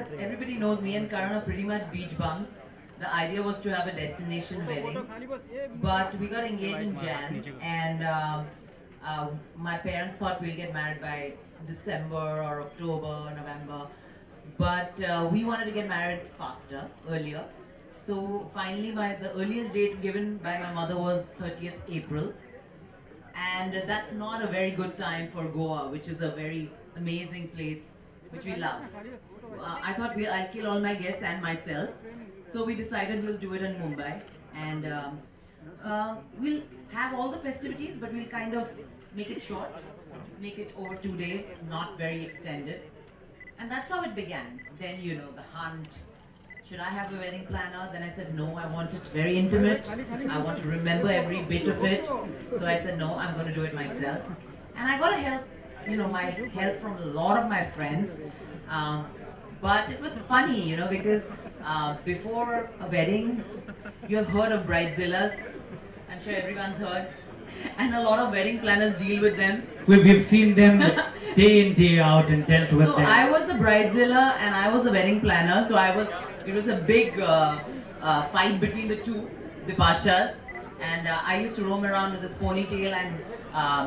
as everybody knows, me and Karan are pretty much beach bums. The idea was to have a destination wedding, but we got engaged in Jan, and my parents thought we'll get married by December or October or November, but we wanted to get married faster, earlier. So finally, the earliest date given by my mother was 30th April, and that's not a very good time for Goa, which is a very amazing place which we love. I thought I'll kill all my guests and myself, so we decided we'll do it in Mumbai, and we'll have all the festivities, but we'll kind of make it short, make it over 2 days, not very extended, and that's how it began. Then the hunt. Should I have a wedding planner? Then I said no, I want it very intimate. I want to remember every bit of it. So I said no, I'm going to do it myself. And I got help, my help from a lot of my friends. But it was funny, because before a wedding, you have heard of bridezillas. I'm sure everyone's heard. And a lot of wedding planners deal with them. We've seen them day in, day out and dealt with them. So I was the bridezilla and I was the wedding planner. So it was a big fight between the two, the Bipashas. And I used to roam around with this ponytail and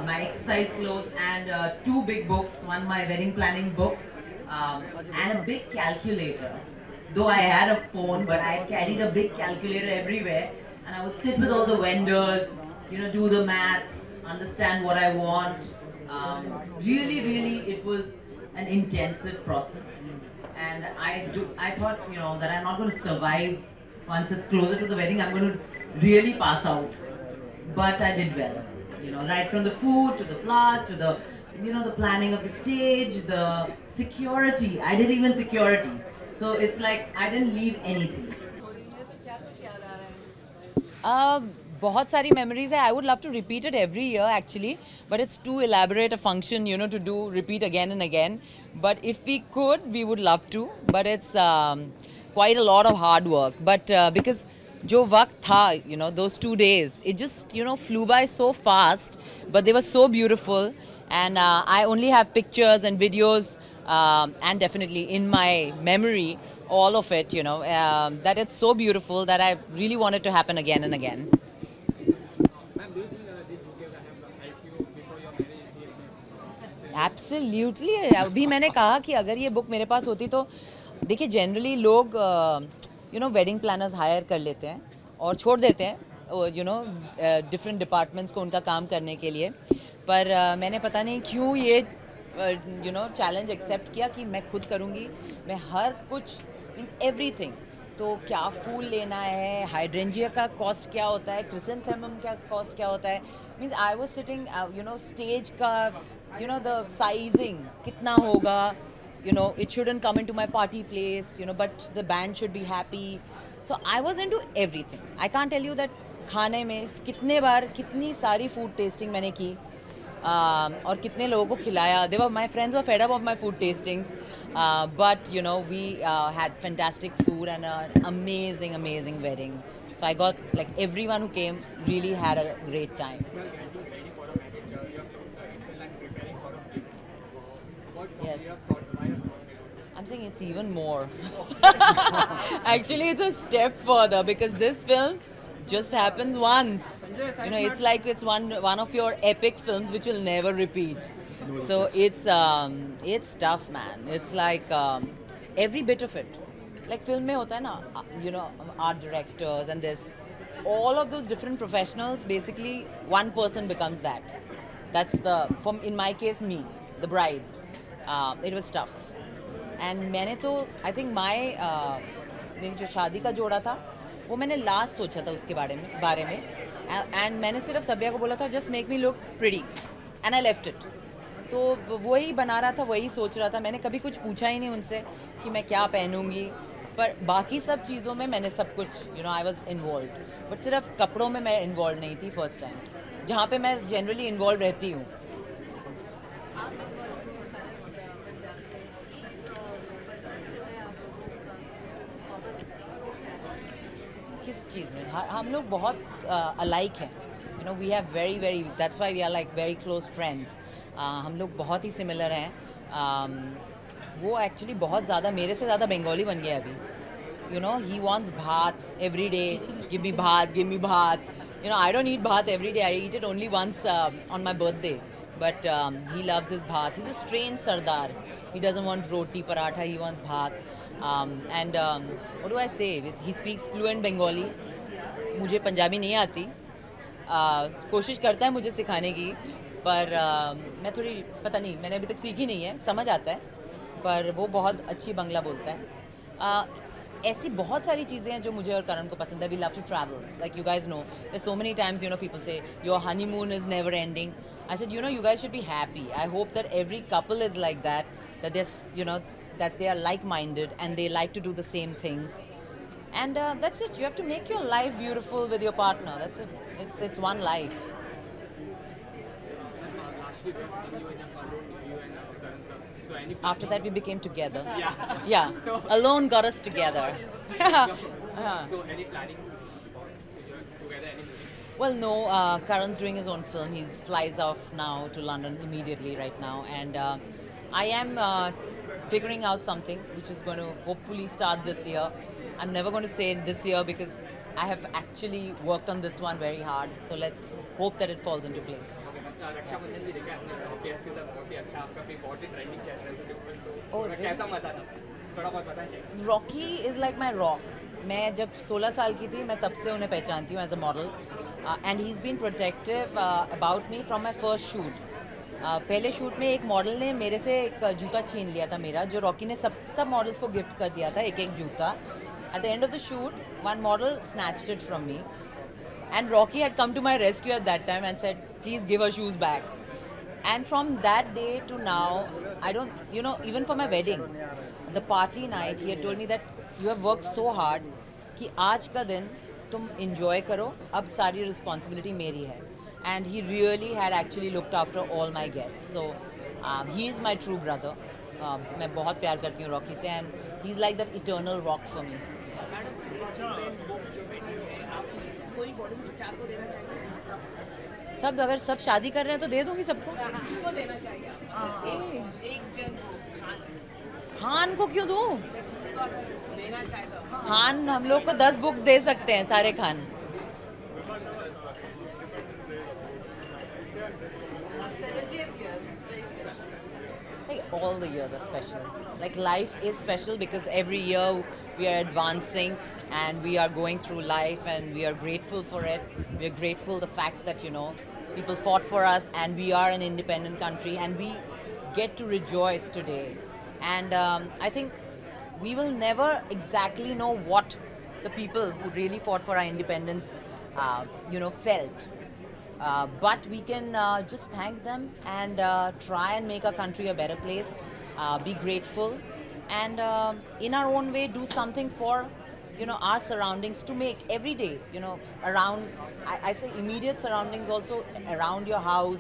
my exercise clothes and two big books. One my wedding planning book and a big calculator. Though I had a phone, but I carried a big calculator everywhere. And I would sit with all the vendors, do the math, understand what I want. Really, it was an intensive process. And I thought, that I'm not going to survive once it's closer to the wedding. I'm going to really pass out. But I did well. Right from the food to the flowers to the, the planning of the stage, the security. I did even security. So it's like I didn't leave anything. बहुत सारी memories है. I would love to repeat it every year actually, but it's too elaborate a function, to repeat again and again. But if we could, we would love to. But it's quite a lot of hard work. But because जो वक्त था, those 2 days, it just, flew by so fast. But they were so beautiful, and I only have pictures and videos, and definitely in my memory, all of it, that it's so beautiful that I really want it to happen again and again. Absolutely. अभी मैंने कहा कि अगर ये book मेरे पास होती तो देखिए जनरली लोग वेडिंग प्लानर्स हायर कर लेते हैं और छोड़ देते हैं डिफरेंट डिपार्टमेंट्स को उनका काम करने के लिए, पर मैंने पता नहीं क्यों ये चैलेंज एक्सेप्ट किया कि मैं खुद करूँगी. मैं हर कुछ मीन्स एवरीथिंग, तो क्या फूल लेना है, हाइड्रेंजिया का कॉस्ट क्या होता है, क्रिसेंथेमम का कॉस्ट क्या होता है, means I was sitting stage का the sizing कितना होगा, it shouldn't come into my party place, but the band should be happy. So I was into everything. I can't tell you that खाने में कितने बार कितनी सारी food tasting मैंने की और कितने लोगों को खिलाया. My friends were fed up of my food tastings, but we had fantastic food and an amazing wedding. So I got everyone who came really had a great time. Yes. I'm saying it's even more. Actually, it's a step further because this film just happens once. It's like it's one of your epic films which will never repeat. So it's tough, man. It's like every bit of it. Like film में होता है ना, art directors and this, all of those different professionals. Basically, one person becomes that. That's in my case, me, the bride. It was tough. And मैंने तो I think मेरी जो शादी का जोड़ा था वो मैंने लास्ट सोचा था उसके बारे में and मैंने सिर्फ सब्या को बोला था just make me look pretty and I left it. तो वही बना रहा था, वही सोच रहा था. मैंने कभी कुछ पूछा ही नहीं उनसे कि मैं क्या पहनूंगी, पर बाकी सब चीज़ों में मैंने सब कुछ I was involved. बट सिर्फ कपड़ों में मैं इन्वॉल्व नहीं थी फर्स्ट टाइम, जहाँ पे मैं जनरली इन्वॉल्व रहती हूँ. किस चीज़ में हम लोग बहुत अलाइक हैं. We have very that's why we are like very close friends. हम लोग बहुत ही सिमिलर हैं. वो एक्चुअली बहुत ज़्यादा मेरे से ज़्यादा बंगाली बन गया अभी. You know, he wants bhat every day. Give me bhat, give me bhat. You know, I don't eat bhat every day. I eat it only once on my birthday. But he loves his bhat. He's a strange Sardar. He doesn't want roti, paratha. He wants bhat. What do I say? He speaks fluent Bengali. मुझे पंजाबी नहीं आती. कोशिश करता है मुझे सिखाने की, पर मैं थोड़ी पता नहीं, मैंने अभी तक सीखी नहीं है. समझ आता है, पर वो बहुत अच्छी बंगला बोलता है. ऐसी बहुत सारी चीज़ें हैं जो मुझे और करण को पसंद है. We love to travel, like you guys know. There so many times, you know, people say your honeymoon is never ending. I said, you know, you guys should be happy. I hope that every couple is like that this, you know, that they are like-minded and they like to do the same things. And that's it. You have to make your life beautiful with your partner. That's it. It's one life. After that, we became together. Yeah. So alone got us together. So any planning together? Any movie? Well, no. Karan's doing his own film. He flies off now to London immediately right now, and I am figuring out something which is going to hopefully start this year. I'm never going to say it this year because I have actually worked on this one very hard. So let's hope that it falls into place. Rakshabandhan भी देखा आपने, obvious के साथ बहुत ही अच्छा, आपका भी बहुत ही ट्रेंडिंग चल रहा है उसके ऊपर. Oh, really? कैसा मजा था? थोड़ा बहुत बताना चाहिए. Rocky is like my rock. मैं जब 16 साल की थी, मैं तब से उन्हें पहचानती हूँ as a model. And he is been protective about me from my first shoot. पहले शूट में एक मॉडल ने मेरे से एक जूता छीन लिया था मेरा, जो रॉकी ने सब मॉडल्स को गिफ्ट कर दिया था, एक एक जूता. At the end of the shoot, one model snatched it from me. And Rocky had come to my rescue at that time and said, please give her shoes back. And from that day to now, I don't, you know, even for my wedding, the party night, he had told me that you have worked so hard कि आज का दिन तुम enjoy करो, अब सारी responsibility मेरी है. And he really had actually looked after all my guests. So he is my true brother. मैं बहुत प्यार करती हूँ रॉकी से, and he's like that eternal rock for me. सब अगर सब शादी कर रहे हैं तो दे दूंगी सबको. किसको देना चाहिए? एक जन खान को क्यों दूं? देना चाहिए. खान हम लोग को 10 बुक दे सकते हैं, सारे Khan. 70th year is very special. Like all the years are special. Like life is special because every year we are advancing and we are going through life and we are grateful for it. We are grateful the fact that, you know, people fought for us and we are an independent country and we get to rejoice today. And I think we will never exactly know what the people who really fought for our independence, you know, felt. But we can just thank them and try and make our country a better place, be grateful, and in our own way do something for, you know, our surroundings, to make every day, you know, around, I say immediate surroundings, also around your house,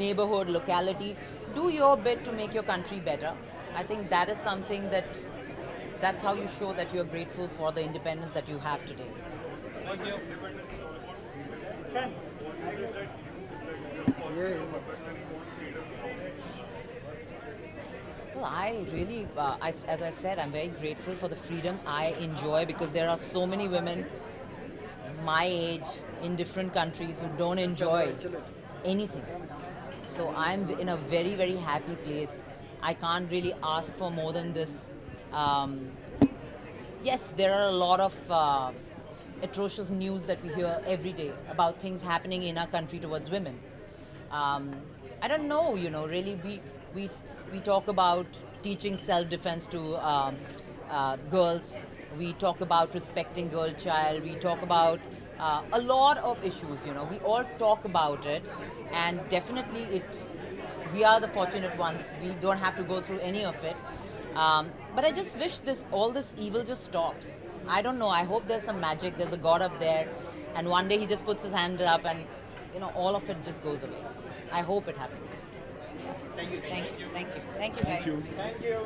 neighborhood, locality, do your bit to make your country better. I think that is something that's how you show that you are grateful for the independence that you have today. Well, I really, as I said, I'm very grateful for the freedom I enjoy because there are so many women my age in different countries who don't enjoy anything. So I'm in a very, very happy place. I can't really ask for more than this. Yes, there are a lot of atrocious news that we hear every day about things happening in our country towards women. I don't know, you know, really we talk about teaching self-defense to girls. We talk about respecting girl child. We talk about a lot of issues, you know. We all talk about it, and definitely we are the fortunate ones. We don't have to go through any of it. But I just wish all this evil just stops. I don't know. I hope there's some magic. There's a God up there, and one day he just puts his hand up, and you know, all of it just goes away. I hope it happens. Thank you. Thank you. Thank you. Thank you, guys. Thank you.